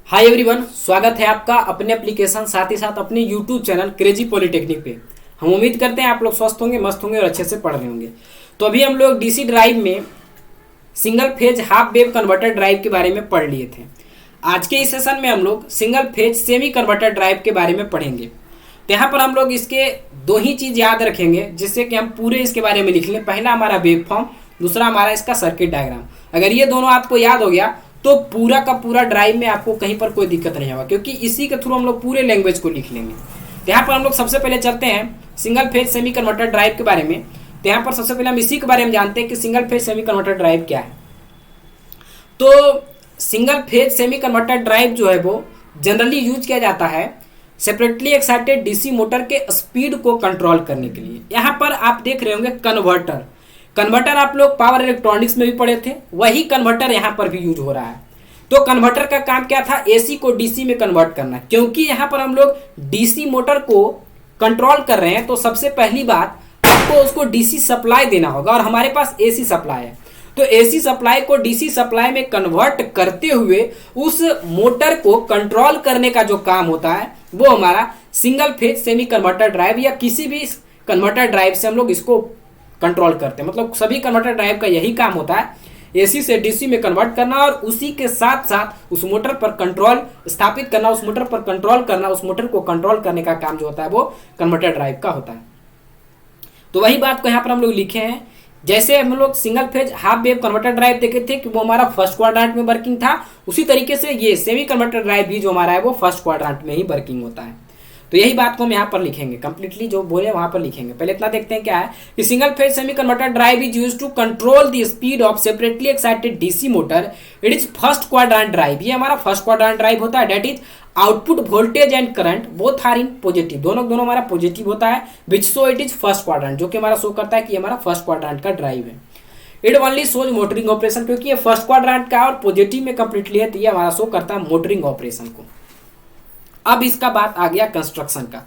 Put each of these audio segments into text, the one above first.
Hi everyone, स्वागत है आपका अपने एप्लीकेशन साथ ही साथ अपने यूट्यूब चैनल क्रेजी पॉलिटेक्निक पे। हम उम्मीद करते हैं आप लोग स्वस्थ होंगे, मस्त होंगे और अच्छे से पढ़ रहे होंगे। तो अभी हम लोग डीसी ड्राइव में single phase half wave converter drive के बारे में पढ़ लिए थे। आज के इस सेशन में हम लोग single phase semi converter drive के बारे में पढ़ेंगे। तो यहाँ पर हम लोग इसके दो ही चीज़ याद रखेंगे जिससे कि हम पूरे इसके बारे में लिख लें। पहला हमारा वेव फॉर्म, दूसरा हमारा इसका सर्किट डायग्राम। अगर ये दोनों आपको याद हो गया तो पूरा का पूरा ड्राइव में आपको कहीं पर कोई दिक्कत नहीं होगा, क्योंकि इसी के थ्रू हम लोग पूरे लैंग्वेज को लिख लेंगे। तो यहाँ पर हम लोग सबसे पहले चलते हैं single phase semi converter drive के बारे में। तो यहाँ पर सबसे पहले हम इसी के बारे में जानते हैं कि single phase semi converter drive क्या है। तो single phase semi converter drive जो है वो जनरली यूज किया जाता है सेपरेटली एक्साइटेड डीसी मोटर के स्पीड को कंट्रोल करने के लिए। यहाँ पर आप देख रहे होंगे कन्वर्टर आप लोग पावर इलेक्ट्रॉनिक्स में भी पढ़े थे, वही कन्वर्टर यहाँ पर भी यूज हो रहा है। तो कन्वर्टर का काम क्या था? एसी को डीसी में कन्वर्ट करना। क्योंकि यहाँ पर हम लोग डीसी मोटर को कंट्रोल कर रहे हैं तो सबसे पहली बात आपको उसको डीसी सप्लाई देना होगा, और हमारे पास एसी सप्लाई है। तो एसी सप्लाई को डीसी सप्लाई में कन्वर्ट करते हुए उस मोटर को कंट्रोल करने का जो काम होता है वो हमारा single phase semi converter drive या किसी भी कन्वर्टर ड्राइव से हम लोग इसको कंट्रोल करते हैं। मतलब सभी कन्वर्टर ड्राइव का यही काम होता है, एसी से डीसी में कन्वर्ट करना और उसी के साथ साथ उस मोटर पर कंट्रोल स्थापित करना, उस मोटर पर कंट्रोल करना, उस मोटर को कंट्रोल करने का काम जो होता है वो कन्वर्टर ड्राइव का होता है। तो वही बात को यहाँ पर हम लोग लिखे हैं। जैसे हम लोग single phase half wave converter drive देखे थे कि वो हमारा फर्स्ट क्वाड्रेंट में वर्किंग था, उसी तरीके से ये सेमी कन्वर्टर ड्राइव भी जो हमारा है वो फर्स्ट क्वाड्रेंट में ही वर्किंग होता है। तो यही बात को हम यहाँ पर लिखेंगे, कंप्लीटली जो बोले वहां पर लिखेंगे। पहले इतना देखते हैं क्या है कि single phase semi converter drive is used to control the speed of separately excited DC motor. It is first quadrant drive. ये हमारा फर्स्ट क्वाड्रेंट ड्राइव होता है। That is output voltage and current both are in positive. दोनों हमारा positive होता है, which so it is first quadrant, जो कि हमारा शो करता है कि हमारा फर्स्ट क्वाड्रेंट का ड्राइव है। It only shows motoring operation, क्योंकि ये फर्स्ट क्वाड्रेंट का और पॉजिटिव में कंप्लीटली है तो ये हमारा शो करता है मोटरिंग ऑपरेशन को। अब इसका बात आ गया कंस्ट्रक्शन का।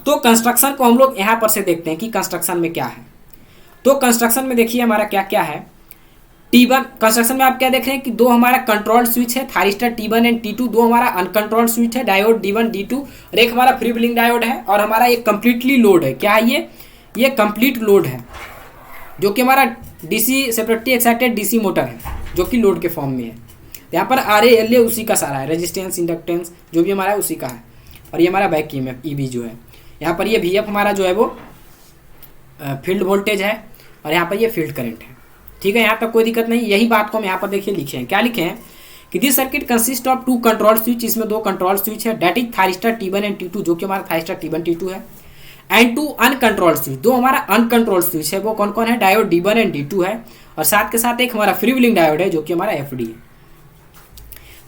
तो कंस्ट्रक्शन को हम लोग यहाँ पर से देखते हैं कि कंस्ट्रक्शन में क्या है। तो कंस्ट्रक्शन में देखिए हमारा क्या क्या है। T1 कंस्ट्रक्शन में आप क्या देख रहे हैं कि दो हमारा कंट्रोल स्विच है, थारिस्टर T1 एंड T2। दो हमारा अनकंट्रोल्ड स्विच है, डायोड D1 D2, और एक हमारा फ्री व्हीलिंग डायोड है। और हमारा ये कंप्लीटली लोड है। क्या है ये कंप्लीट लोड है, जो कि हमारा DC separately excited DC motor है, जो कि लोड के फॉर्म में है। यहाँ पर RA LA उसी का सारा है, रेजिस्टेंस इंडक्टेंस जो भी हमारा है उसी का है। और ये हमारा बैक ईएमएफ EB जो है। यहाँ पर ये VF हमारा जो है वो फील्ड वोल्टेज है, और यहाँ पर ये फील्ड करंट है। ठीक है, यहाँ तक कोई दिक्कत नहीं। यही बात को हम यहाँ पर देखिए लिखे हैं। क्या लिखे हैं कि this circuit consist of two control switch. इसमें दो कंट्रोल स्विच है, that is thyristor T1 and T2, जो कि हमारा थारिस्टर T1 T2 है। एंड टू अनकंट्रोल्ड स्विच, दो हमारा अनकंट्रोल्ड स्विच है। वो कौन कौन है? डायोड D1 एंड D2 है, और साथ के साथ एक हमारा फ्री व्हीलिंग डायोड है, जो कि हमारा FD है।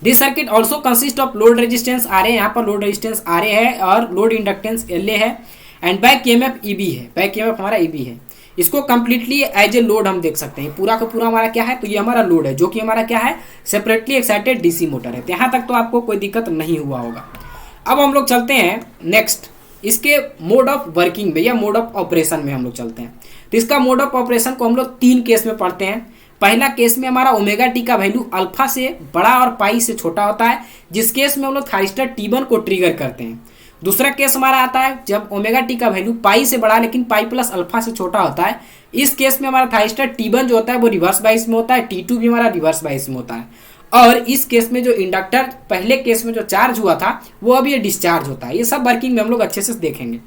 This circuit also consist of load resistance RA, यहाँ पर लोड रेजिस्टेंस RA है, और लोड इंडक्टेंस LA है, एंड बैक ईएमएफ EB है। बैक ईएमएफ हमारा EB है। इसको कंप्लीटली एज ए लोड हम देख सकते हैं। पूरा का पूरा हमारा क्या है? तो ये हमारा लोड है, जो कि हमारा क्या है? सेपरेटली एक्साइटेड डीसी मोटर है। तो यहाँ तक तो आपको कोई दिक्कत नहीं हुआ होगा। अब हम लोग चलते हैं नेक्स्ट इसके मोड ऑफ वर्किंग में या मोड ऑफ ऑपरेशन में हम लोग चलते हैं। तो इसका मोड ऑफ ऑपरेशन को हम लोग तीन केस में पढ़ते हैं। पहला केस में हमारा ओमेगा टी का वैल्यू अल्फा से बड़ा और पाई से छोटा होता है, जिस केस में हम लोग थारिस्टर T1 को ट्रिगर करते हैं। दूसरा केस हमारा आता है जब ओमेगा टी का वैल्यू पाई से बड़ा लेकिन पाई प्लस अल्फा से छोटा होता है। इस केस में हमारा थारिस्टर T1 जो होता है वो रिवर्स बाइस में होता है, T2 भी हमारा रिवर्स बाइस में होता है। और इस केस में जो इंडक्टर पहले केस में जो चार्ज हुआ था वो अब ये डिस्चार्ज होता है। ये सब वर्किंग में हम लोग अच्छे से देखेंगे।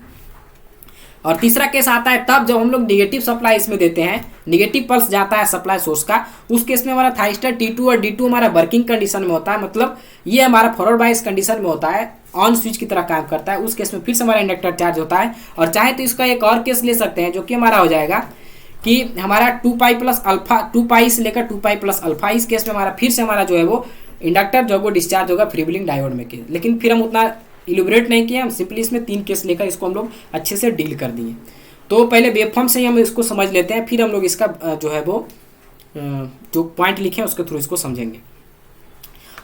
और तीसरा केस आता है तब जब हम लोग निगेटिव सप्लाई इसमें देते हैं, निगेटिव पल्स जाता है सप्लाई सोर्स का। उस केस में हमारा थारिस्टर T2 और D2 हमारा वर्किंग कंडीशन में होता है, मतलब ये हमारा फॉरवर्ड बाइस कंडीशन में होता है, ऑन स्विच की तरह काम करता है। उस केस में फिर से हमारा इंडक्टर चार्ज होता है। और चाहे तो इसका एक और केस ले सकते हैं, जो कि हमारा हो जाएगा कि हमारा 2 पाई प्लस अल्फा, 2 पाई से लेकर 2 पाई प्लस अल्फा। इस केस में हमारा फिर से हमारा जो है वो इंडक्टर जो है वो डिस्चार्ज होगा फ्री व्हीलिंग डायोड में। लेकिन फिर हम उतना इलुबरेट नहीं किए, हम सिंपली इसमें तीन केस लेकर इसको हम लोग अच्छे से डील कर दिए। तो पहले वेवफॉर्म से ही हम इसको समझ लेते हैं, फिर हम लोग इसका जो है वो जो पॉइंट लिखे हैं उसके थ्रू इसको समझेंगे।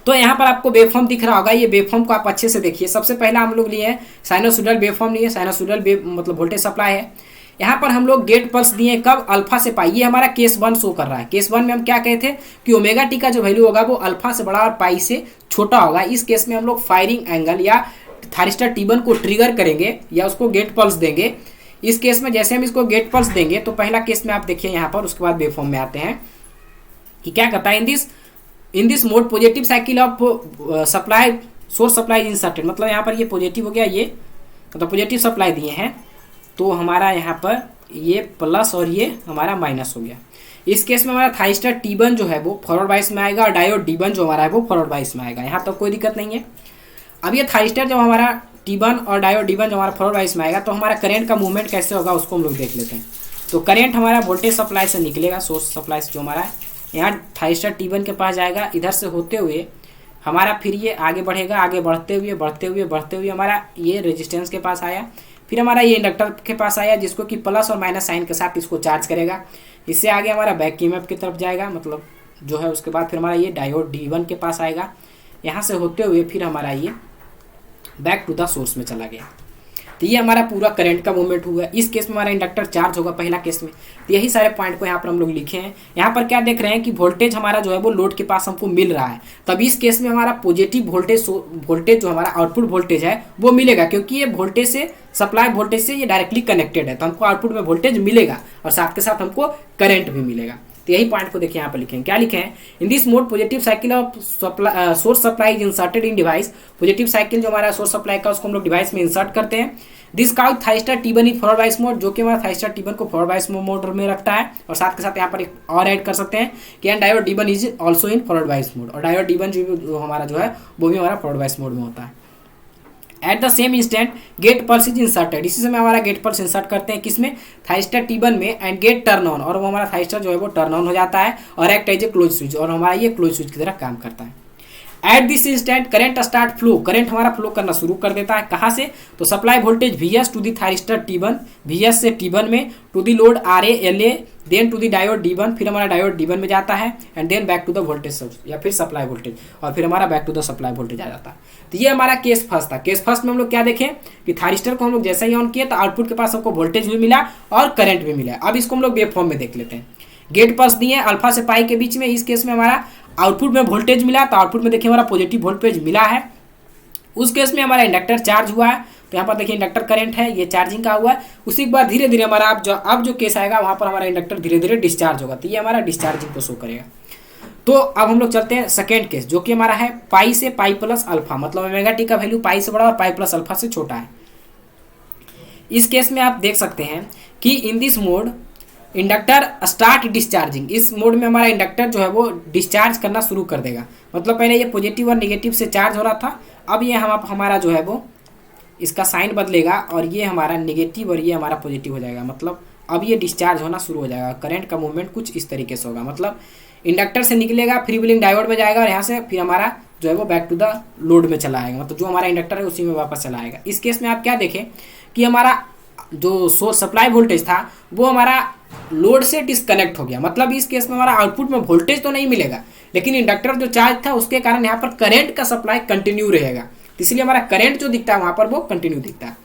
तो यहाँ पर आपको वेवफॉर्म दिख रहा होगा। ये वेवफॉर्म को आप अच्छे से देखिए। सबसे पहला हम लोग लिए हैं साइनोसॉइडल वेवफॉर्म लिए। साइनोसॉइडल वेव मतलब वोल्टेज सप्लाई है। यहाँ पर हम लोग गेट पल्स दिए कब, अल्फा से पाई। ये हमारा केस 1 शो कर रहा है। केस 1 में हम क्या कहे थे कि ओमेगा टी का जो वैल्यू होगा वो अल्फा से बड़ा और पाई से छोटा होगा। इस केस में हम लोग फायरिंग एंगल या थायरिस्टर T1 को ट्रिगर करेंगे या उसको गेट पल्स देंगे। इस केस में जैसे हम इसको गेट पल्स देंगे तो पहला केस में आप देखिए यहाँ पर, उसके बाद वेवफॉर्म में आते हैं कि क्या कहता है, in this mode positive cycle of supply source supply inserted. मतलब यहाँ पर ये पॉजिटिव हो गया, ये मतलब पॉजिटिव सप्लाई दिए हैं तो हमारा यहाँ पर ये प्लस और ये हमारा माइनस हो गया। इस केस में हमारा थायरिस्टर T1 जो है वो फॉरवर्ड बाइस में आएगा और डायोड D1 जो हमारा है वो फॉरवर्ड बाइस में आएगा। यहाँ तक कोई दिक्कत नहीं है। अब ये थायरिस्टर जब हमारा T1 और डायोड D1 जो हमारा फॉरवर्ड बाइस में आएगा तो हमारा करंट का मूवमेंट कैसे होगा उसको हम लोग देख लेते हैं। तो करंट हमारा वोल्टेज सप्लाई से निकलेगा, सोर्स सप्लाई से जो हमारा है, यहाँ थायरिस्टर T1 के पास जाएगा, इधर से होते हुए हमारा फिर ये आगे बढ़ेगा, आगे बढ़ते हुए हमारा ये रेजिस्टेंस के पास आया, फिर हमारा ये इंडक्टर के पास आया जिसको कि प्लस और माइनस साइन के साथ इसको चार्ज करेगा। इससे आगे हमारा बैक ईएमएफ की तरफ जाएगा, मतलब जो है उसके बाद फिर हमारा ये डायोड D1 के पास आएगा, यहाँ से होते हुए फिर हमारा ये बैक टू द सोर्स में चला गया। तो ये हमारा पूरा करंट का मूवमेंट हुआ। इस केस में हमारा इंडक्टर चार्ज होगा पहला केस में। तो यही सारे पॉइंट को यहाँ पर हम लोग लिखे हैं। यहाँ पर क्या देख रहे हैं कि वोल्टेज हमारा जो है वो लोड के पास हमको मिल रहा है, तब इस केस में हमारा पॉजिटिव वोल्टेज जो हमारा आउटपुट वोल्टेज है वो मिलेगा, क्योंकि ये वोल्टेज से सप्लाई वोल्टेज से ये डायरेक्टली कनेक्टेड है, तो हमको आउटपुट में वोल्टेज मिलेगा और साथ के साथ हमको करंट भी मिलेगा। तो यही पॉइंट को देखिए यहाँ पर लिखे हैं, क्या लिखे हैं, in this mode positive cycle of source supply is inserted in device. Positive cycle जो हमारा सोर्स सप्लाई का उसको हम लोग डिवाइस में इंसर्ट करते हैं। This called thyristor T1 in forward bias mode, जो कि हमारा थायरिस्टर T1 को फॉरवर्ड बाइस मोड में रखता है। और साथ के साथ यहाँ पर एक और ऐड कर सकते हैं कि and diode D1 is also in forward bias mode, और डायोड D1 जो हमारा जो है वो भी हमारा फॉरवर्ड बाइस मोड में होता है। At the same instant gate pulse is inserted, इसी समय हमारा गेट पल्स इंसर्ट करते हैं किसमें, थायरिस्टर T1 में, एंड गेट टर्न ऑन, और वो हमारा थायरिस्टर जो है वो टर्न ऑन हो जाता है और act as a close switch, और हमारा ये क्लोज स्विच की तरह काम करता है। At this instant current start flow, current हमारा फ्लो करना शुरू कर देता है। कहाँ से, तो supply voltage Vs to the thyristor T1, Vs से T1 में, to the load RA LA, then to the diode D1, फिर हमारा डायोड D1 में जाता है, and then back to the voltage source या फिर सप्लाई वोल्टेज, और फिर हमारा back to the supply voltage आ जाता है। तो ये हमारा केस फर्स्ट था। केस फर्स्ट में हम लोग क्या देखें कि थायरिस्टर को हम लोग जैसा ही ऑन किए तो आउटपुट के पास हमको वोल्टेज भी मिला और करंट भी मिला। अब इसको हम लोग वेव फॉर्म में देख लेते हैं। गेट पल्स दिए अल्फा से पाई के बीच में, इस केस में हमारा आउटपुट में वोल्टेज मिला, तो आउटपुट में देखिए हमारा पॉजिटिव वोल्टेज मिला है। उस केस में हमारा इंडक्टर चार्ज हुआ है, तो यहाँ पर देखिए इंडक्टर करंट है, ये चार्जिंग का हुआ है। उसी के बाद धीरे धीरे हमारा अब जो केस आएगा वहाँ पर हमारा इंडक्टर धीरे धीरे डिस्चार्ज होगा, तो ये हमारा डिस्चार्जिंग को शो करेगा। तो अब हम लोग चलते हैं सेकेंड केस, जो कि हमारा है पाई से पाई प्लस अल्फा, मतलब ओमेगा टी का वैल्यू पाई से बड़ा और पाई प्लस अल्फा से छोटा है। इस केस में आप देख सकते हैं कि in this mode inductor start discharging, इस मोड में हमारा इंडक्टर जो है वो डिस्चार्ज करना शुरू कर देगा। मतलब पहले ये पॉजिटिव और नेगेटिव से चार्ज हो रहा था, अब ये हमारा जो है वो इसका साइन बदलेगा और ये हमारा नेगेटिव और ये हमारा पॉजिटिव हो जाएगा। मतलब अब ये डिस्चार्ज होना शुरू हो जाएगा। करंट का मूवमेंट कुछ इस तरीके से होगा, मतलब इंडक्टर से निकलेगा, फ्री व्हीलिंग डायोड में जाएगा और यहाँ से फिर हमारा जो है वो बैक टू द लोड में चला आएगा, मतलब जो हमारा इंडक्टर है उसी में वापस चला आएगा। इस केस में आप क्या देखें कि हमारा जो सोर्स सप्लाई वोल्टेज था वो हमारा लोड से डिस्कनेक्ट हो गया। मतलब इस केस में हमारा आउटपुट में वोल्टेज तो नहीं मिलेगा, लेकिन इंडक्टर जो चार्ज था उसके कारण यहाँ पर करंट का सप्लाई कंटिन्यू रहेगा, इसलिए हमारा करंट जो दिखता है वहाँ पर वो कंटिन्यू दिखता है,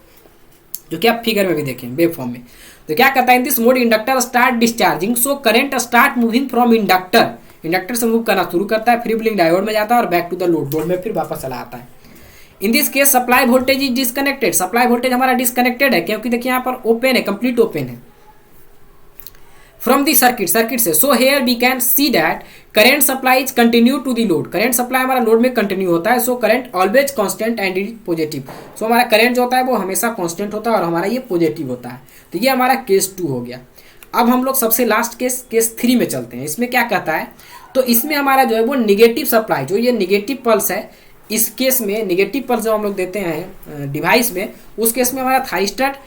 जो कि आप फिगर में भी देखें वेव फॉर्म में। तो क्या कहता है, in this mode inductor start discharging, so current start moving from inductor से मूव करना शुरू करता है, फ्री व्हीलिंग डायोड में जाता है और बैक टू द लोड में फिर वापस चला आता है। In this case supply voltage is disconnected, supply voltage हमारा डिस्कनेक्टेड है, क्योंकि देखिए यहाँ पर ओपन है, कंप्लीट ओपन है फ्रॉम दी सर्किट से। So here we can see that current supply is continue to the load, current supply हमारा लोड में कंटिन्यू होता है। So current always constant and is positive, so हमारा current जो होता है वो हमेशा कांस्टेंट होता है और हमारा ये पॉजिटिव होता है। तो ये हमारा केस 2 हो गया। अब हम लोग सबसे लास्ट केस 3 में चलते हैं। इसमें क्या कहता है, तो इसमें हमारा जो है वो निगेटिव सप्लाई, जो ये निगेटिव पल्स है, इस केस में निगेटिव पल्स जो हम लोग देते हैं डिवाइस में, उस केस में हमारा थायरिस्टर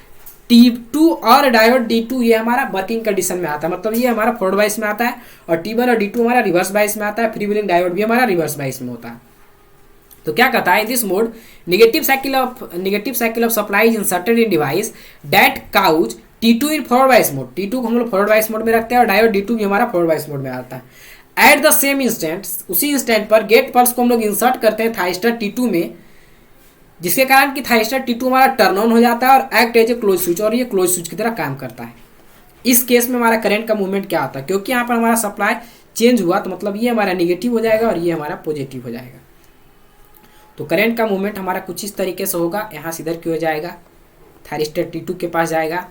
T2 और डायोड D2 ये हमारा वर्किंग कंडीशन में आता है, मतलब ये हमारा फॉरवर्ड बाइस में आता है, और T1 और D2 हमारा रिवर्स बाइस में आता है, फ्री व्हीलिंग डायोड भी हमारा रिवर्स बाइस में होता है। तो क्या कहता है, this mode negative cycle of supply is inserted in device that cause T2 in forward bias mode, T2 को हम लोग फॉरवर्ड बाइस मोड में रखते हैं और डायोड D2 भी हमारा फॉरवर्ड बाइस मोड में आता है। एट द सेम इंस्टेंट, उसी इंस्टेंट पर गेट पल्स को हम लोग इंसर्ट करते हैं थायरिस्टर T2 में, जिसके कारण कि थायरिस्टर T2 हमारा टर्न ऑन हो जाता है और act as a close switch, और ये क्लोज स्विच की तरह काम करता है। इस केस में हमारा करंट का मूवमेंट क्या होता है, क्योंकि यहाँ पर हमारा सप्लाई चेंज हुआ तो मतलब ये हमारा निगेटिव हो जाएगा और ये हमारा पॉजिटिव हो जाएगा। तो करंट का मूवमेंट हमारा कुछ इस तरीके से होगा, यहाँ से इधर की हो जाएगा, थायरिस्टर T2 के पास जाएगा,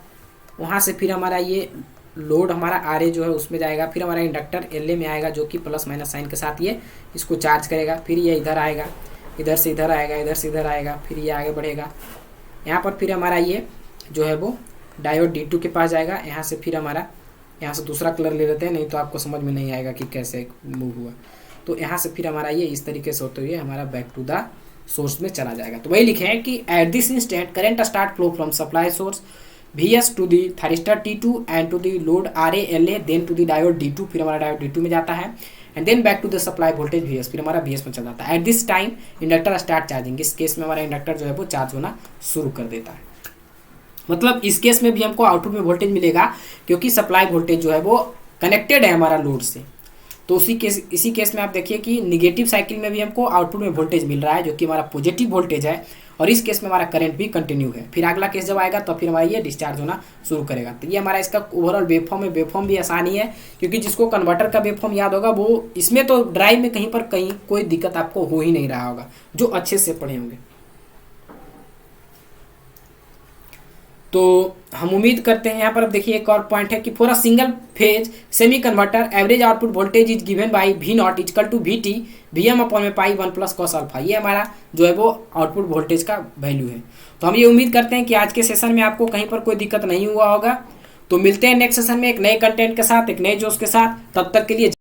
वहाँ से फिर हमारा ये लोड हमारा RA जो है उसमें जाएगा, फिर हमारा इंडक्टर LA में आएगा जो कि प्लस माइनस साइन के साथ ये इसको चार्ज करेगा, फिर ये इधर आएगा, इधर से इधर आएगा, इधर से इधर आएगा, फिर ये आगे बढ़ेगा। यहाँ पर फिर हमारा ये जो है वो डायोड D2 के पास जाएगा, यहाँ से फिर हमारा, यहाँ से दूसरा कलर ले लेते हैं नहीं तो आपको समझ में नहीं आएगा कि कैसे मूव हुआ। तो यहाँ से फिर हमारा ये इस तरीके से होते हुए हमारा बैक टू द सोर्स में चला जाएगा। तो वही लिखे हैं कि at this instant current start flow from supply source VS to the thyristor T2 and to the load RA LA, then to the diode D2, फिर हमारा डायोड D2 में जाता है, and then back to the supply voltage VS, फिर हमारा VS में चल जाता है। At this time inductor start charging, इस केस में हमारा इंडक्टर जो है वो चार्ज होना शुरू कर देता है। मतलब इस केस में भी हमको आउटपुट में वोल्टेज मिलेगा क्योंकि सप्लाई वोल्टेज जो है वो कनेक्टेड है हमारा लोड से। तो इसी केस में आप देखिए कि निगेटिव साइकिल में भी हमको आउटपुट में वोल्टेज मिल रहा है जो कि हमारा पॉजिटिव वोल्टेज है, और इस केस में हमारा करंट भी कंटिन्यू है। फिर अगला केस जब आएगा तो फिर हमारा ये डिस्चार्ज होना शुरू करेगा। तो ये हमारा इसका ओवरऑल वेवफॉर्म है। वेवफॉर्म भी आसानी है क्योंकि जिसको कन्वर्टर का वेवफॉर्म याद होगा वो इसमें तो ड्राइव में कहीं कोई दिक्कत आपको हो ही नहीं रहा होगा जो अच्छे से पढ़े होंगे। तो हम उम्मीद करते हैं, यहाँ पर अब देखिए एक और पॉइंट है कि for a single phase semi converter average output voltage is given by V0 equal to VT Vm upon में पाई 1 प्लस कॉस अल्फा। ये हमारा जो है वो आउटपुट वोल्टेज का वैल्यू है। तो हम ये उम्मीद करते हैं कि आज के सेशन में आपको कहीं पर कोई दिक्कत नहीं हुआ होगा। तो मिलते हैं नेक्स्ट सेशन में एक नए कंटेंट के साथ, एक नए जोश के साथ। तब तक के लिए